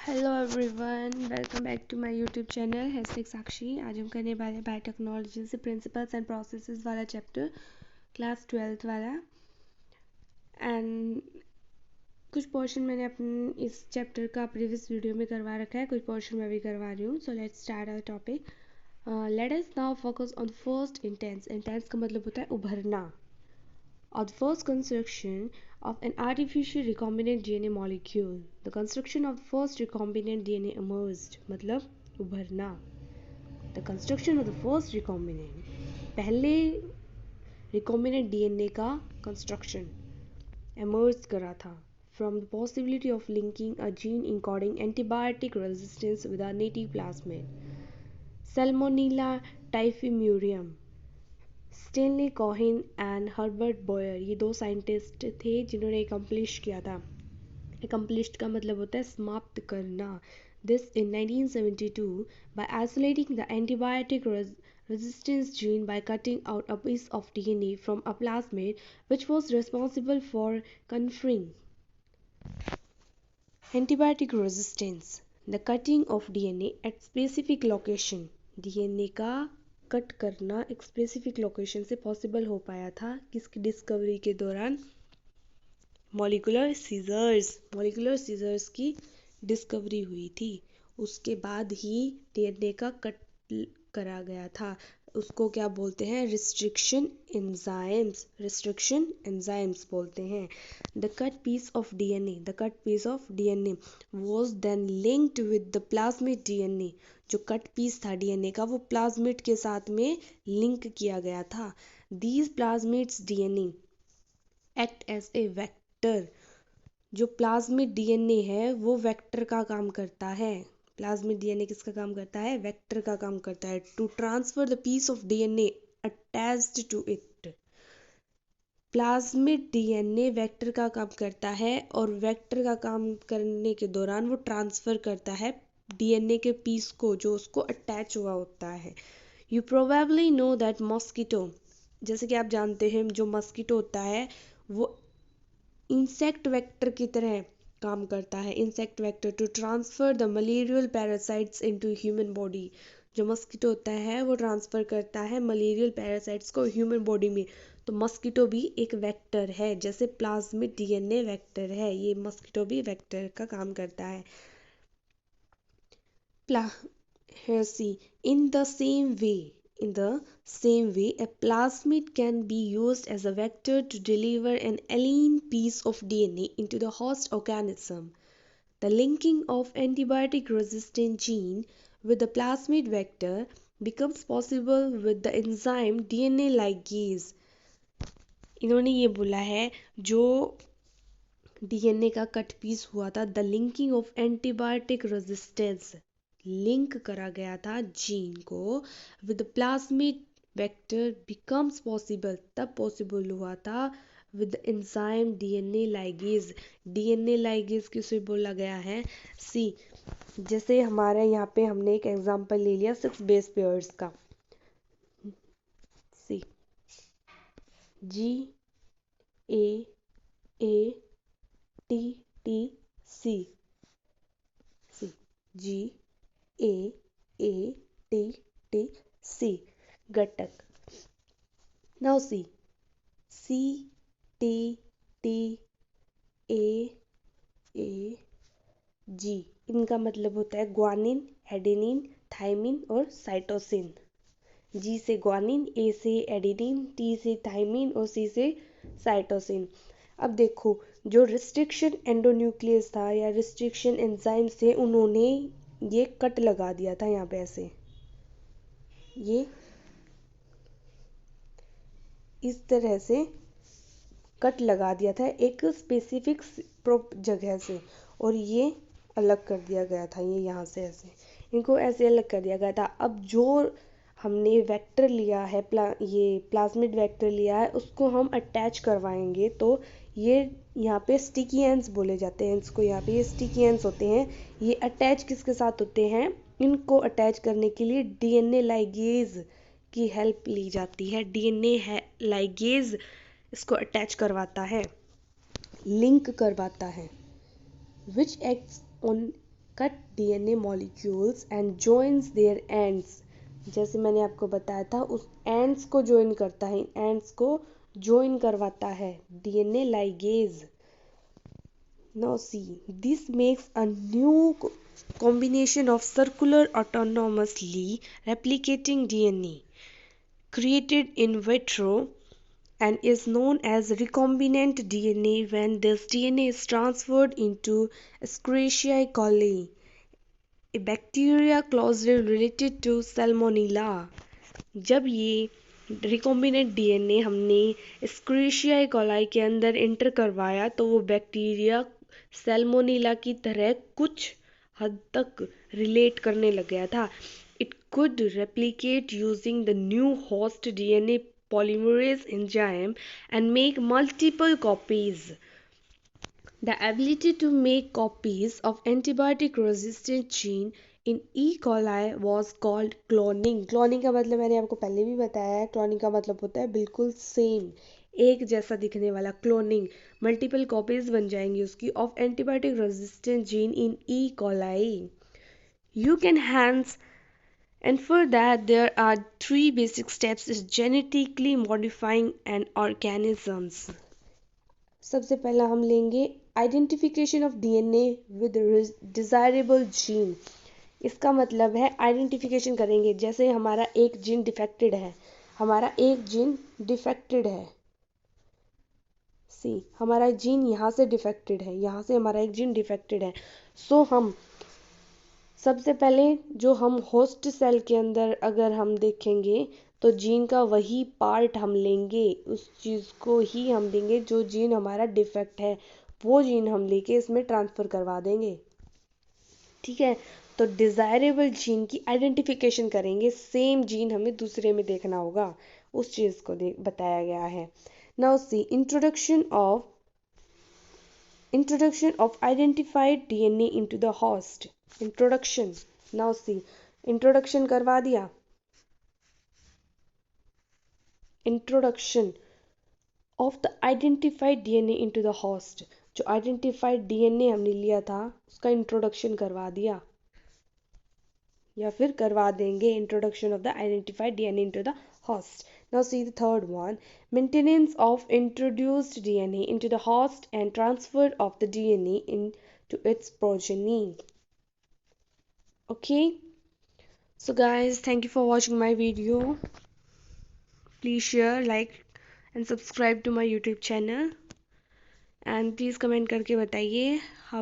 Hello everyone, welcome back to my YouTube channel hashtag Sakshi. आज हम करने वाले बायोटेक्नोलॉजी से प्रिंसिपल्स एंड प्रोसेसेस वाला चैप्टर, क्लास 12th वाला। एंड कुछ पोर्शन मैंने अपने इस चैप्टर का प्रीवियस वीडियो में करवा रखा है, कुछ पोर्शन मैं भी करवा रही हूँ। So let's start our topic. Let us now focus on first intense. Intense का मतलब होता है उभरना। Or the first construction of an artificial recombinant DNA molecule. The construction of the first recombinant DNA emerged. मतलब उभरना. The construction of the first recombinant. पहले recombinant DNA का construction emerged करा था from the possibility of linking a gene encoding antibiotic resistance with a native plasmid. Salmonella typhimurium. Stanley Cohen and Herbert Boyer, ये दो scientist थे जिन्होंने accomplish किया था। एकम्प्लिश्ड का मतलब होता है समाप्त करना। This in 1972 by isolating the antibiotic resistance gene by cutting out a piece of DNA from a plasmid which was responsible for conferring antibiotic resistance. The cutting of DNA at specific location. DNA का cut करना एक specific location से possible हो पाया था किसकी discovery के दौरान? मॉलिक्यूलर सीजर्स की डिस्कवरी हुई थी। उसके बाद ही डीएनए का कट करा गया था। उसको क्या बोलते हैं? रिस्ट्रिक्शन एंजाइम्स बोलते हैं। The cut piece of DNA was then linked with the plasmid DNA. जो कट पीस था डीएनए का वो प्लाज्मिड के साथ में लिंक किया गया था। These plasmids DNA act as a vector. जो प्लाज्मिड डीएनए है वो वेक्टर का काम करता है। प्लाज्मिड डीएनए किसका काम करता है? वेक्टर का काम करता है। To transfer the piece of DNA attached to it. Plasmid DNA vector का काम करता है और वेक्टर का काम करने के दौरान वो ट्रांसफर करता है डीएनए के पीस को जो उसको अटैच हुआ होता है। You probably know that mosquito, जैसे कि आप जानते हैं जो मॉस्किटो होता है वो इंसेक्ट वेक्टर की तरह काम करता है। Insect vector to transfer the malarial parasites into human body. जो मस्कीटो होता है वो ट्रांसफर करता है मलेरियल पैरासाइट्स को ह्यूमन बॉडी में। तो मस्कीटो भी एक वेक्टर है, जैसे प्लाज्मिड डीएनए वेक्टर है, ये मस्कीटो भी वेक्टर का काम करता है। In the same way, a plasmid can be used as a vector to deliver an alien piece of DNA into the host organism. The linking of antibiotic-resistant gene with the plasmid vector becomes possible with the enzyme DNA ligase. इन्होंने ये बोला है जो DNA का cut piece हुआ था, the linking of antibiotic resistance, link करा गया था जीन को with plasmid vector becomes possible, तब पॉसिबल हुआ था with enzyme DNA ligase. DNA ligase किसे बोला गया है? सी, जैसे हमारे यहाँ पे हमने एक एग्जांपल ले लिया 6 बेस पेयर्स का। C G A T T C, C G A T T C, घटक। Now C T T A G, इनका मतलब होता है ग्वानिन, एडेनिन, थाइमिन और साइटोसिन। जी से ग्वानिन, ए से एडेनिन, टी से थाइमिन और सी से साइटोसिन। अब देखो जो रिस्ट्रिक्शन एंडोन्यूक्लियस था या रिस्ट्रिक्शन एंजाइम से उन्होंने ये कट लगा दिया था यहाँ पे, ऐसे ये इस तरह से कट लगा दिया था एक स्पेसिफिक जगह से, और ये अलग कर दिया गया था, ये यहाँ से ऐसे इनको ऐसे अलग कर दिया गया था। अब जो हमने वेक्टर लिया है ये प्लाज्मिड वेक्टर लिया है उसको हम अटैच करवाएंगे, तो ये यहाँ पे स्टिकी एंड्स बोले जाते हैं इसको। यहाँ पे ये स्टिकी एंड्स होते हैं। ये अटैच किसके साथ होते हैं? इनको अटैच करने के लिए डीएनए लाइगेज की हेल्प ली जाती है। डीएनए लाइगेज इसको अटैच करवाता है, लिंक करवाता है। Which acts on cut DNA molecules and joins their ends. जैसे मैंने आपको बताया था उस ends को join करता है, ends को join करवाता है DNA ligase. Now see, this makes a new combination of circular autonomously replicating DNA created in vitro and is known as recombinant DNA when this DNA is transferred into Escherichia coli, a bacteria closely related to Salmonella. जब ये recombinant DNA हमने एस्क्रिशिया coli के अंदर inter करवाया तो वो bacteria Salmonella की तरह कुछ हद तक रिलेट करने लग गया था. It could replicate using the new host DNA polymerase enzyme and make multiple copies. The ability to make copies of antibiotic resistant gene in E. coli was called cloning. Cloning का मतलब मैंने आपको पहले भी बताया है. Cloning का मतलब होता है बिल्कुल सेम, एक जैसा दिखने वाला. क्लोनिंग, मल्टीपल कॉपीज बन जाएंगी उसकी of antibiotic resistant gene in E. coli. You can hence infer that there are three basic steps in genetically modifying an organisms. सबसे पहला हम लेंगे identification of DNA with desirable gene. इसका मतलब है आइडेंटिफिकेशन करेंगे. जैसे हमारा एक जीन डिफेक्टेड है, हमारा एक जीन डिफेक्टेड है, सी हमारा जीन यहाँ से डिफेक्टेड है, यहाँ से हमारा एक जीन डिफेक्टेड है. सो हम सबसे पहले जो हम होस्ट सेल के अंदर अगर हम देखेंगे तो जीन का वही पार्ट हम लेंगे, उस चीज़ को ही हम लेंगे जो जीन हमारा डिफेक्ट है, वो जीन हम लेके इसमें ट्रांसफ़र करवा देंगे. ठीक है, तो डिज़ायरेबल जीन की आइडेंटिफिकेशन करेंगे. सेम जीन हमें दूसरे में देखना होगा, उस चीज़ को बताया गया है. Now see introduction of identified DNA into the host. Introduction. Now see, introduction करवा दिया. Introduction of the identified DNA into the host. जो identified DNA हमने लिया था उसका introduction करवा दिया या फिर करवा देंगे. Introduction of the identified DNA into the host. Now see the third one, maintenance of introduced DNA into the host and transfer of the DNA into its progeny. Okay, so guys, thank you for watching my video. Please share, like and subscribe to my YouTube channel and please comment करके बताइए how